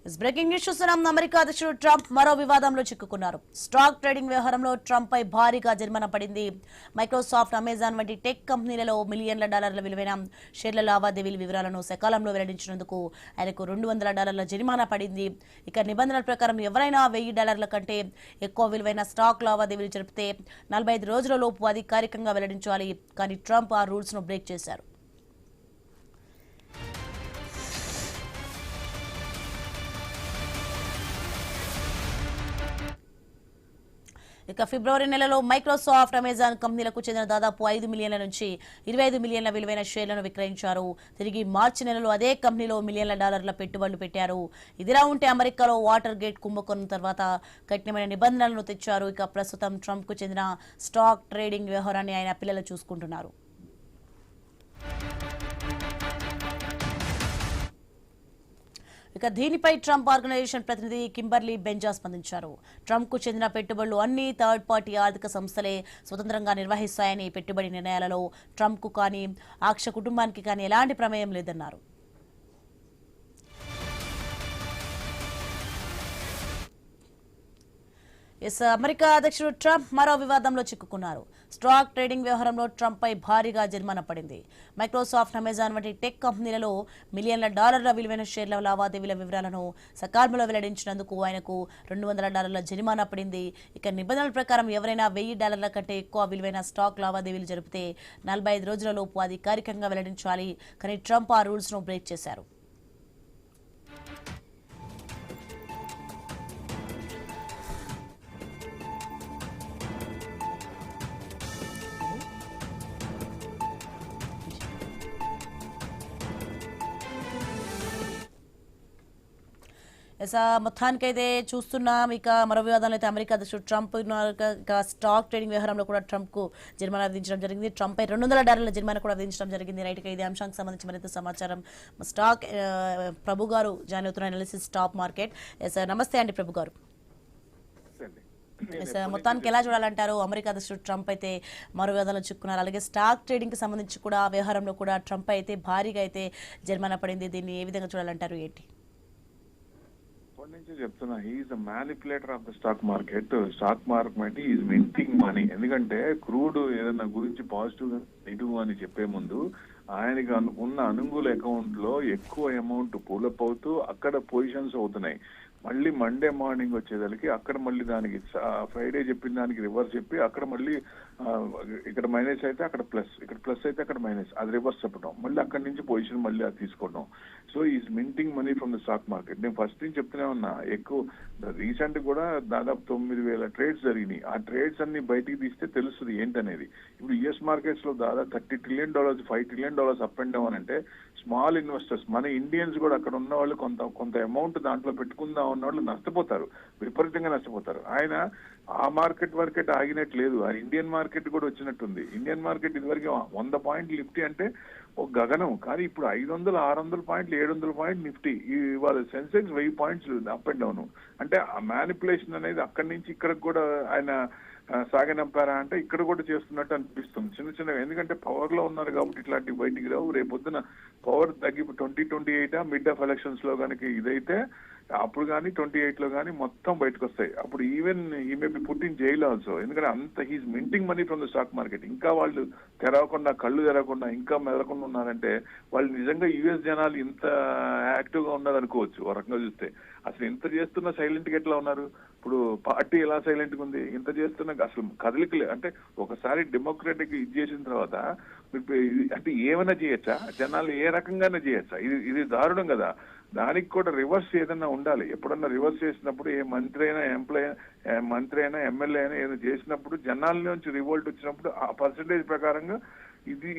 Breaking news చూస్తున్నాం. America అధ్యక్షుడు Trump మరో వివాదంలో చిక్కుకున్నారు. స్టాక్ ట్రేడింగ్ వ్యవహారంలో ట్రంప్ పై భారీగా జరిమానా పడింది. మైక్రోసాఫ్ట్, అమెజాన్ వంటి టెక్ కంపెనీలలో మిలియన్ల డాలర్ల విలువైన షేర్ల లావాదేవీల వివరాలను సకాలంలో వెల్లడించినందుకు ఆయనకు $200 జరిమానా పడింది. ఇక నిబంధనల ప్రకారం ఎవరైనా $1000 కంటే ఎక్కువ విలువైన స్టాక్ లావాదేవీలు జరిపితే 45 రోజుల లోపు అధికారికంగా వెల్లడించాలి. కానీ ట్రంప్ ఆ రూల్స్ ను బ్రేక్ చేశారు. ఇక ఫిబ్రవరి నెలలో మైక్రోసాఫ్ట్, అమెజాన్ కంపెనీలకు చెందిన దాదాపు 5 మిలియన్ల నుంచి 25 మిలియన్ల విలువైన షేర్లను విక్రయించారు. తిరిగి మార్చి నెలలో అదే కంపెనీలో మిలియన్ల డాలర్ల పెట్టుబడులు పెట్టారు. ఇదిలా ఉంటే అమెరికాలో వాటర్ గేట్ కుంభకోణం తర్వాత కఠినమైన నిబంధనలను తెచ్చారు. ఇక ప్రస్తుతం ట్రంప్ కు చెందిన స్టాక్ ట్రేడింగ్ వ్యవహారాన్ని ఆయన పిల్లలు చూసుకుంటున్నారు. ఇక దీనిపై ట్రంప్ ఆర్గనైజేషన్ ప్రతినిధి కింబర్లీ బెంజా స్పందించారు. ట్రంప్ కు చెందిన పెట్టుబడులు అన్ని థర్డ్ పార్టీ ఆర్థిక సంస్థలే స్వతంత్రంగా నిర్వహిస్తాయని, పెట్టుబడి నిర్ణయాలలో ట్రంప్ కు కానీ అక్ష కుటుంబానికి కానీ ఎలాంటి ప్రమేయం లేదన్నారు. అమెరికా అధ్యక్షుడు ట్రంప్ మరో వివాదంలో చిక్కుకున్నారు. స్టాక్ ట్రేడింగ్ వ్యవహారంలో ట్రంప్ పై భారీగా జరిమానా పడింది. మైక్రోసాఫ్ట్, అమెజాన్ వంటి టెక్ కంపెనీలలో మిలియన్ల డాలర్ల విలువైన షేర్ల లావాదేవీల వివరాలను సకాలంలో వెల్లడించినందుకు ఆయనకు $200 జరిమానా పడింది. ఇక నిబంధనల ప్రకారం ఎవరైనా $1000 కంటే ఎక్కువ విలువైన స్టాక్ లావాదేవీలు జరిపితే 45 రోజుల లోపు అధికారికంగా వెల్లడించాలి. కానీ ట్రంప్ ఆ రూల్స్ ను బ్రేక్ చేశారు. మొత్తానికైతే చూస్తున్నాం. ఇక మరో వివాదంలో అయితే అమెరికా అధ్యక్షుడు ట్రంప్ స్టాక్ ట్రేడింగ్ వ్యవహారంలో కూడా ట్రంప్ కు జరిమానా విధించడం జరిగింది. ట్రంప్ పై $200 జరిమానా కూడా విధించడం జరిగింది. రైట్ గా ఇదే అంశానికి సంబంధించి మరింత సమాచారం స్టాక్ ప్రభు గారు జాయిన్ అవుతున్న అనాలిసిస్ స్టాక్ మార్కెట్. నమస్తే అండి ప్రభు గారు. మొత్తానికి ఎలా చూడాలంటారు? అమెరికా అధ్యక్షుడు ట్రంప్ అయితే మరో వివాదంలో చిక్కున్నారు. అలాగే స్టాక్ ట్రేడింగ్ కి సంబంధించి కూడా ఆ వ్యవహారంలో కూడా ట్రంప్ అయితే భారీగా అయితే జరిమానా పడింది. దీన్ని ఏ విధంగా చూడాలంటారు? ఏంటి నుంచి చెప్తున్నా, he is the manipulator of the stock market. Stock market is minting money. ఎందుకంటే క్రూడ్ ఏదైనా గురించి పాజిటివ్ నెగిటివ్ అని చెప్పే ముందు ఆయనకి ఉన్న అనుకూల అకౌంట్ లో ఎక్కువ అమౌంట్ పూలప్ అవుతూ అక్కడ పొజిషన్స్ అవుతున్నాయి. మళ్ళీ మండే మార్నింగ్ వచ్చేదానికి అక్కడ మళ్ళీ దానికి ఫ్రైడే చెప్పిన దానికి రివర్స్ చెప్పి అక్కడ మళ్ళీ ఇక్కడ మైనస్ అయితే అక్కడ ప్లస్, ఇక్కడ ప్లస్ అయితే అక్కడ మైనస్, అది రివర్స్ చెప్పడం, మళ్ళీ అక్కడి నుంచి పొజిషన్ మళ్ళీ అది తీసుకోవడం. So is minting money from the stock market. నేను ఫస్ట్ నుంచి చెప్తూనే ఉన్నా, ఎక్కువ రీసెంట్ కూడా దాదాపు 9,000 ట్రేడ్స్ జరిగినాయి. ఆ ట్రేడ్స్ అన్ని బయటికి తీస్తే తెలుస్తుంది ఏంటనేది. ఇప్పుడు యుఎస్ మార్కెట్స్ లో దాదాపు $30 trillion, $5 trillion up and down అంటే స్మాల్ ఇన్వెస్టర్స్, మన ఇండియన్స్ కూడా అక్కడ ఉన్న వాళ్ళు కొంత అమౌంట్ దాంట్లో పెట్టుకుందాం ఉన్న వాళ్ళు నష్టపోతారు, విపరీతంగా నష్టపోతారు. ఆయన ఆ మార్కెట్ ఆగినట్టు లేదు, ఆ ఇండియన్ మార్కెట్ కూడా వచ్చినట్టుంది. ఇండియన్ మార్కెట్ ఇదివరకు 100 పాయింట్లు నిఫ్టీ అంటే ఒక గగనం, కానీ ఇప్పుడు 500, 600 పాయింట్లు, 700 పాయింట్లు నిఫ్టీ. ఇవాళ Sensex 1000 points up and down. అంటే ఆ మ్యానిపులేషన్ అనేది అక్కడి నుంచి ఇక్కడికి కూడా ఆయన సాగనంపారా అంటే ఇక్కడ కూడా చేస్తున్నట్టు అనిపిస్తుంది చిన్న. ఎందుకంటే పవర్ లో ఉన్నారు కాబట్టి ఇట్లాంటివి బయటికి రావు. రేపొద్దున పవర్ తగ్గి 2028 మిడ్ ఆఫ్ ఎలక్షన్స్ లో కనుక ఇదైతే అప్పుడు కానీ 28 లో కానీ మొత్తం బయటకు వస్తాయి. అప్పుడు ఈవెన్ ఈ may be put in jail also. ఎందుకంటే అంత he's minting money from the stock market. ఇంకా వాళ్ళు కళ్ళు తెరవకుండా ఇంకా మెదలకుండా ఉన్నారంటే వాళ్ళు నిజంగా యుఎస్ జనాలు ఇంత యాక్టివ్ గా ఉన్నదనుకోవచ్చు. ఒక రకంగా చూస్తే అసలు ఇంత చేస్తున్న సైలెంట్ గా ఎట్లా ఉన్నారు? ఇప్పుడు పార్టీ ఎలా సైలెంట్ గా ఉంది? ఇంత చేస్తున్న అసలు కదలికలే. అంటే ఒకసారి డెమోక్రటిక్ ఇది చేసిన తర్వాత అంటే ఏమైనా చేయొచ్చా? జనాలు ఏ రకంగానే చేయొచ్చా? ఇది దారుణం కదా. దానికి కూడా రివర్స్ ఏదన్నా ఉండాలి. ఎప్పుడన్నా రివర్స్ చేసినప్పుడు ఏ మంత్రి అయినా ఎమ్మెల్యే అయినా ఏదైనా చేసినప్పుడు జనాల నుంచి రివోల్ట్ వచ్చినప్పుడు ఆ పర్సంటేజ్ ప్రకారంగా ఇది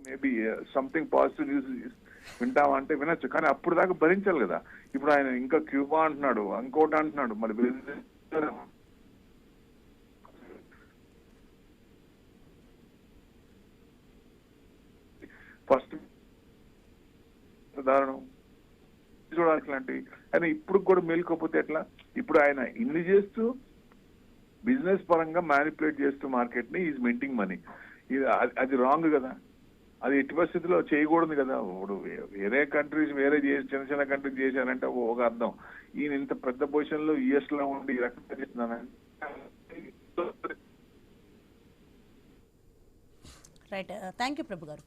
మేబీ సంథింగ్ పాజిటివ్ న్యూస్ వింటామా అంటే వినొచ్చు, కానీ అప్పుడు దాకా భరించాలి కదా. ఇప్పుడు ఆయన ఇంకా క్యూబా అంటున్నాడు, ఇంకోటి అంటున్నాడు, మరి ఫస్ట్ దారుణం చూడాలి. ఇలాంటివి ఆయన ఇప్పుడు కూడా మేలుకోకపోతే ఎట్లా? ఇప్పుడు ఆయన ఇన్ని చేస్తూ బిజినెస్ పరంగా మ్యానిపులేట్ చేస్తూ మార్కెట్ ని ఈజ్ మింటింగ్ మనీ. ఇది అది రాంగ్ కదా, అది ఎట్టి పరిస్థితిలో చేయకూడదు కదా. ఇప్పుడు వేరే కంట్రీస్ వేరే చిన్న చిన్న కంట్రీస్ చేశారంటే ఒక అర్థం. ఈయన ఇంత పెద్ద పొజిషన్ లో యుఎస్ లో ఉండి ఈ రకంగా చేస్తున్నానంటే రైట్, థ్యాంక్ యూ ప్రభు గారు.